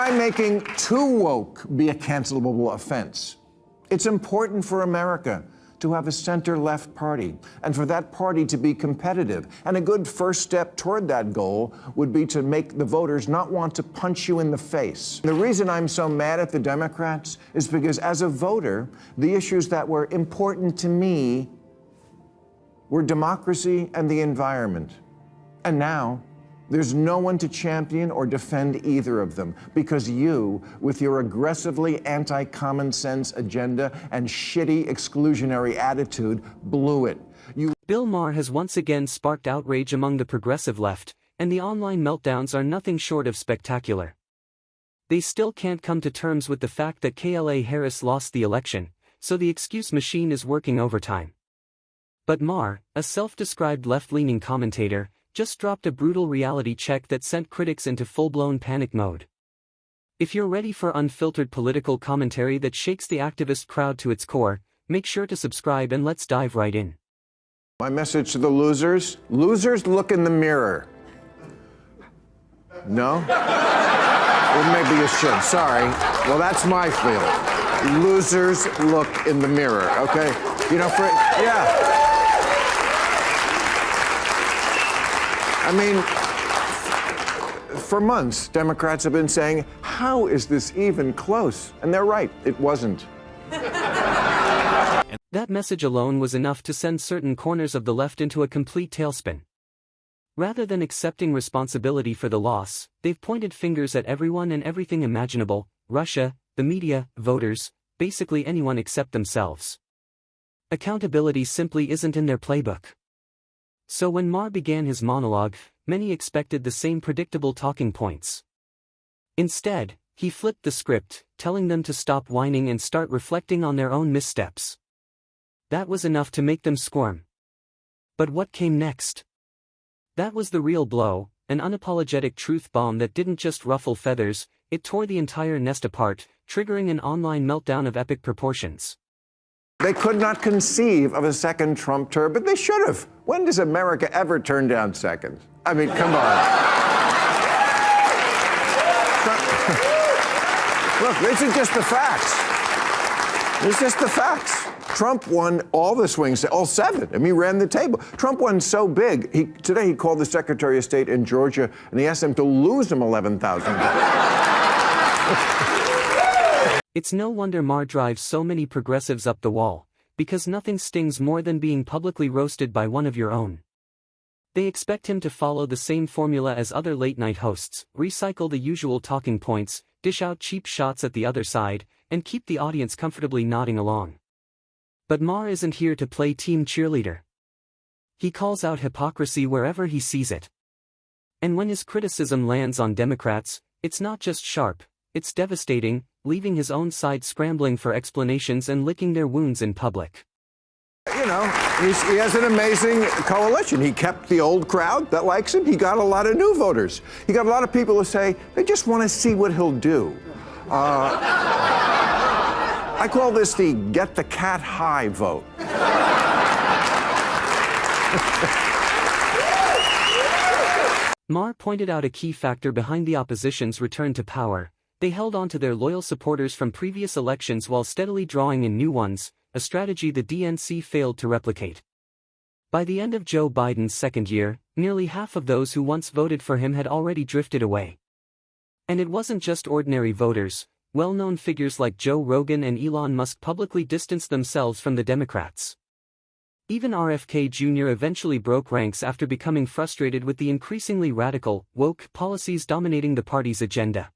By making too woke be a cancelable offense. It's important for America to have a center-left party, and for that party to be competitive. And a good first step toward that goal would be to make the voters not want to punch you in the face. The reason I'm so mad at the Democrats is because as a voter, the issues that were important to me were democracy and the environment. And now, there's no one to champion or defend either of them because you, with your aggressively anti-common sense agenda and shitty exclusionary attitude, blew it. Bill Maher has once again sparked outrage among the progressive left, and the online meltdowns are nothing short of spectacular. They still can't come to terms with the fact that Kamala Harris lost the election, so the excuse machine is working overtime. But Maher, a self-described left-leaning commentator, just dropped a brutal reality check that sent critics into full-blown panic mode. If you're ready for unfiltered political commentary that shakes the activist crowd to its core, make sure to subscribe and let's dive right in. My message to the losers: losers, look in the mirror. No? Well, maybe you should. Sorry. Well, that's my feeling. Losers, look in the mirror, okay? You know, yeah. I mean, for months, Democrats have been saying, how is this even close? And they're right, it wasn't. That message alone was enough to send certain corners of the left into a complete tailspin. Rather than accepting responsibility for the loss, they've pointed fingers at everyone and everything imaginable: Russia, the media, voters, basically anyone except themselves. Accountability simply isn't in their playbook. So when Maher began his monologue, many expected the same predictable talking points. Instead, he flipped the script, telling them to stop whining and start reflecting on their own missteps. That was enough to make them squirm. But what came next? That was the real blow, an unapologetic truth bomb that didn't just ruffle feathers, it tore the entire nest apart, triggering an online meltdown of epic proportions. They could not conceive of a second Trump term, but they should have. When does America ever turn down seconds? I mean, come on. Look, this is just the facts. This is just the facts. Trump won all the swing states, all 7. I mean, he ran the table. Trump won so big. Today he called the Secretary of State in Georgia and he asked him to lose him 11,000 votes. It's no wonder Maher drives so many progressives up the wall, because nothing stings more than being publicly roasted by one of your own. They expect him to follow the same formula as other late-night hosts, recycle the usual talking points, dish out cheap shots at the other side, and keep the audience comfortably nodding along. But Maher isn't here to play team cheerleader. He calls out hypocrisy wherever he sees it. And when his criticism lands on Democrats, it's not just sharp, it's devastating, leaving his own side scrambling for explanations and licking their wounds in public. You know, he has an amazing coalition. He kept the old crowd that likes him. He got a lot of new voters. He got a lot of people who say they just want to see what he'll do. I call this the get the cat high vote. Maher pointed out a key factor behind the opposition's return to power. They held on to their loyal supporters from previous elections while steadily drawing in new ones, a strategy the DNC failed to replicate. By the end of Joe Biden's second year, nearly half of those who once voted for him had already drifted away. And it wasn't just ordinary voters. Well-known figures like Joe Rogan and Elon Musk publicly distanced themselves from the Democrats. Even RFK Jr. eventually broke ranks after becoming frustrated with the increasingly radical, woke policies dominating the party's agenda.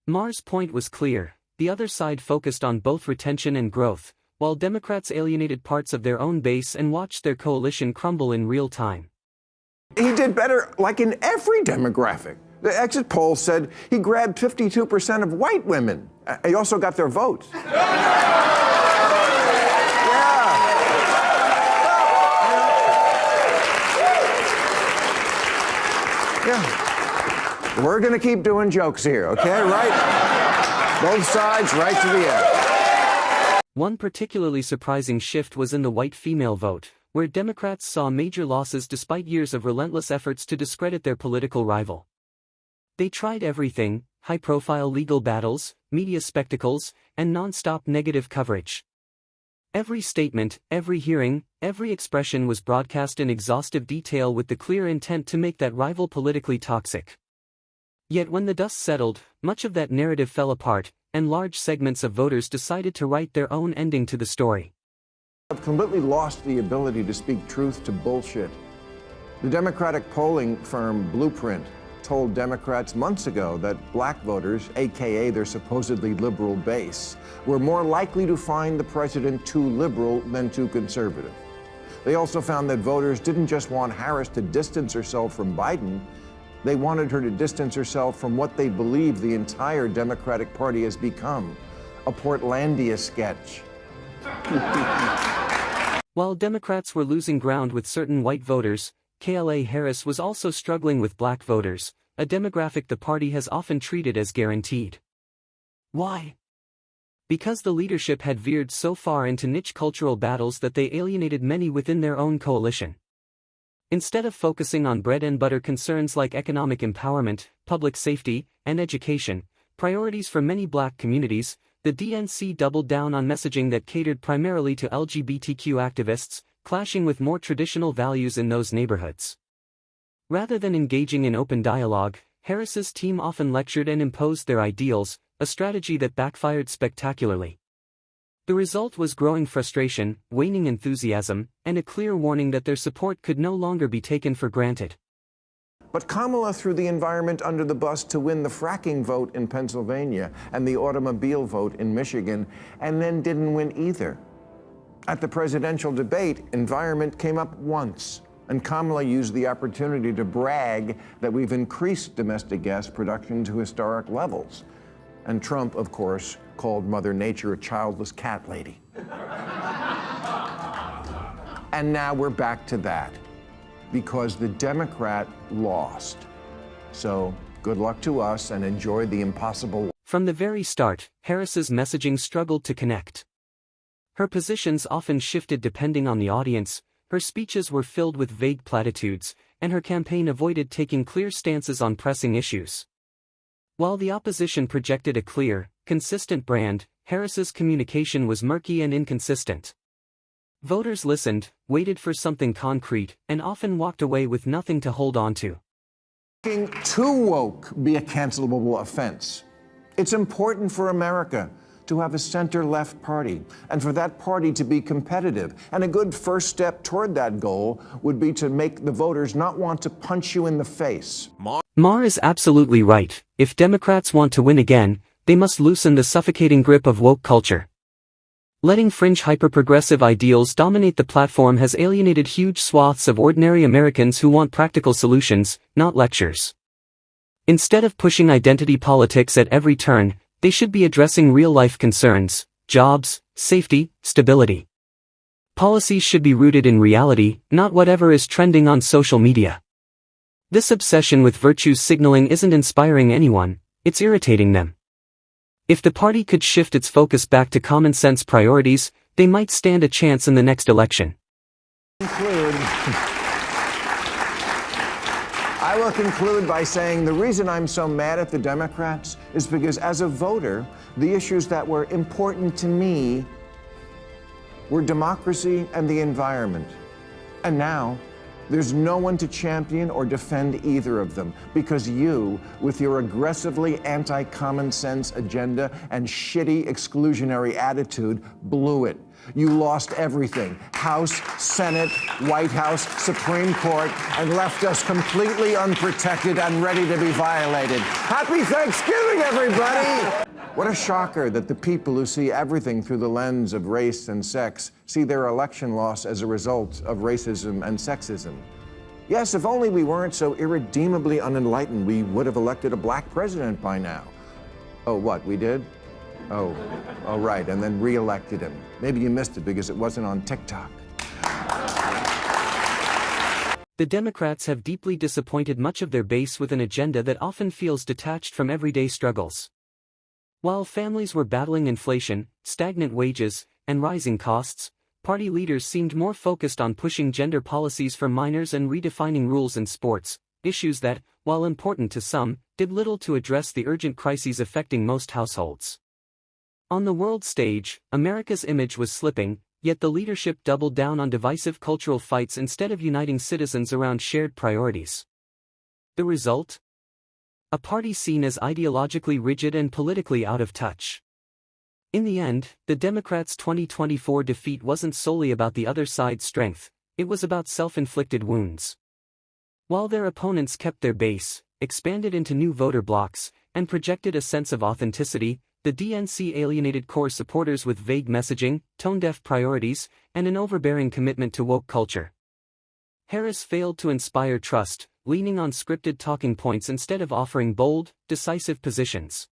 Maher's point was clear: the other side focused on both retention and growth, while Democrats alienated parts of their own base and watched their coalition crumble in real time. He did better, like in every demographic. The exit poll said he grabbed 52% of white women. He also got their votes. Yeah. We're going to keep doing jokes here, okay? Right? Both sides, right to the end. One particularly surprising shift was in the white female vote, where Democrats saw major losses despite years of relentless efforts to discredit their political rival. They tried everything: high-profile legal battles, media spectacles, and non-stop negative coverage. Every statement, every hearing, every expression was broadcast in exhaustive detail with the clear intent to make that rival politically toxic. Yet when the dust settled, much of that narrative fell apart, and large segments of voters decided to write their own ending to the story. Have completely lost the ability to speak truth to bullshit. The Democratic polling firm Blueprint told Democrats months ago that black voters, aka their supposedly liberal base, were more likely to find the president too liberal than too conservative. They also found that voters didn't just want Harris to distance herself from Biden, they wanted her to distance herself from what they believe the entire Democratic Party has become, a Portlandia sketch. While Democrats were losing ground with certain white voters, Kamala Harris was also struggling with black voters, a demographic the party has often treated as guaranteed. Why? Because the leadership had veered so far into niche cultural battles that they alienated many within their own coalition. Instead of focusing on bread-and-butter concerns like economic empowerment, public safety, and education, priorities for many black communities, the DNC doubled down on messaging that catered primarily to LGBTQ activists, clashing with more traditional values in those neighborhoods. Rather than engaging in open dialogue, Harris's team often lectured and imposed their ideals, a strategy that backfired spectacularly. The result was growing frustration, waning enthusiasm, and a clear warning that their support could no longer be taken for granted. But Kamala threw the environment under the bus to win the fracking vote in Pennsylvania and the automobile vote in Michigan, and then didn't win either. At the presidential debate, environment came up once, and Kamala used the opportunity to brag that we've increased domestic gas production to historic levels. And Trump, of course, called Mother Nature a childless cat lady. And now we're back to that, because the Democrat lost. So good luck to us and enjoy the impossible. From the very start, Harris's messaging struggled to connect. Her positions often shifted depending on the audience, her speeches were filled with vague platitudes, and her campaign avoided taking clear stances on pressing issues. While the opposition projected a clear, consistent brand, Harris's communication was murky and inconsistent. Voters listened, waited for something concrete, and often walked away with nothing to hold on to. Being too woke be a cancelable offense. It's important for America to have a center-left party, and for that party to be competitive. And a good first step toward that goal would be to make the voters not want to punch you in the face. Maher is absolutely right. If Democrats want to win again, they must loosen the suffocating grip of woke culture. Letting fringe hyper-progressive ideals dominate the platform has alienated huge swaths of ordinary Americans who want practical solutions, not lectures. Instead of pushing identity politics at every turn, they should be addressing real-life concerns: jobs, safety, stability. Policies should be rooted in reality, not whatever is trending on social media. This obsession with virtue signaling isn't inspiring anyone, it's irritating them. If the party could shift its focus back to common-sense priorities, they might stand a chance in the next election. I will conclude by saying the reason I'm so mad at the Democrats is because as a voter, the issues that were important to me were democracy and the environment. And now, there's no one to champion or defend either of them because you, with your aggressively anti-common sense agenda and shitty exclusionary attitude, blew it. You lost everything: House, Senate, White House, Supreme Court, and left us completely unprotected and ready to be violated. Happy Thanksgiving, everybody! What a shocker that the people who see everything through the lens of race and sex see their election loss as a result of racism and sexism. Yes, if only we weren't so irredeemably unenlightened, we would have elected a black president by now. Oh, what, we did? Oh, right, and then re-elected him. Maybe you missed it because it wasn't on TikTok. The Democrats have deeply disappointed much of their base with an agenda that often feels detached from everyday struggles. While families were battling inflation, stagnant wages, and rising costs, party leaders seemed more focused on pushing gender policies for minors and redefining rules in sports, issues that, while important to some, did little to address the urgent crises affecting most households. On the world stage, America's image was slipping, yet the leadership doubled down on divisive cultural fights instead of uniting citizens around shared priorities. The result? A party seen as ideologically rigid and politically out of touch. In the end, the Democrats' 2024 defeat wasn't solely about the other side's strength, it was about self-inflicted wounds. While their opponents kept their base, expanded into new voter blocs, and projected a sense of authenticity, the DNC alienated core supporters with vague messaging, tone-deaf priorities, and an overbearing commitment to woke culture. Harris failed to inspire trust, leaning on scripted talking points instead of offering bold, decisive positions.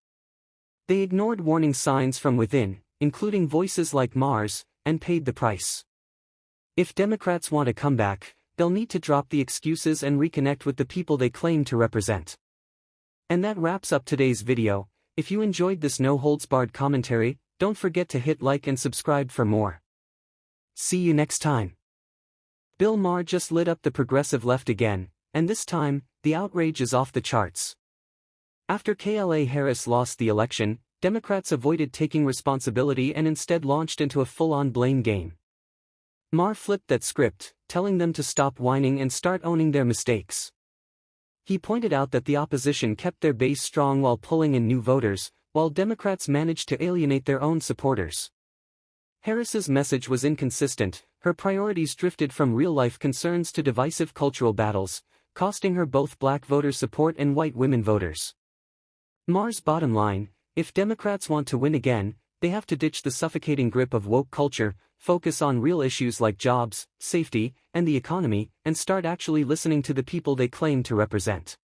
They ignored warning signs from within, including voices like Maher's, and paid the price. If Democrats want a comeback, they'll need to drop the excuses and reconnect with the people they claim to represent. And that wraps up today's video. If you enjoyed this no-holds-barred commentary, don't forget to hit like and subscribe for more. See you next time. Bill Maher just lit up the progressive left again, and this time, the outrage is off the charts. After Kamala Harris lost the election, Democrats avoided taking responsibility and instead launched into a full-on blame game. Maher flipped that script, telling them to stop whining and start owning their mistakes. He pointed out that the opposition kept their base strong while pulling in new voters, while Democrats managed to alienate their own supporters. Harris's message was inconsistent, her priorities drifted from real-life concerns to divisive cultural battles, costing her both black voter support and white women voters. Maher's bottom line: if Democrats want to win again, they have to ditch the suffocating grip of woke culture, focus on real issues like jobs, safety, and the economy, and start actually listening to the people they claim to represent.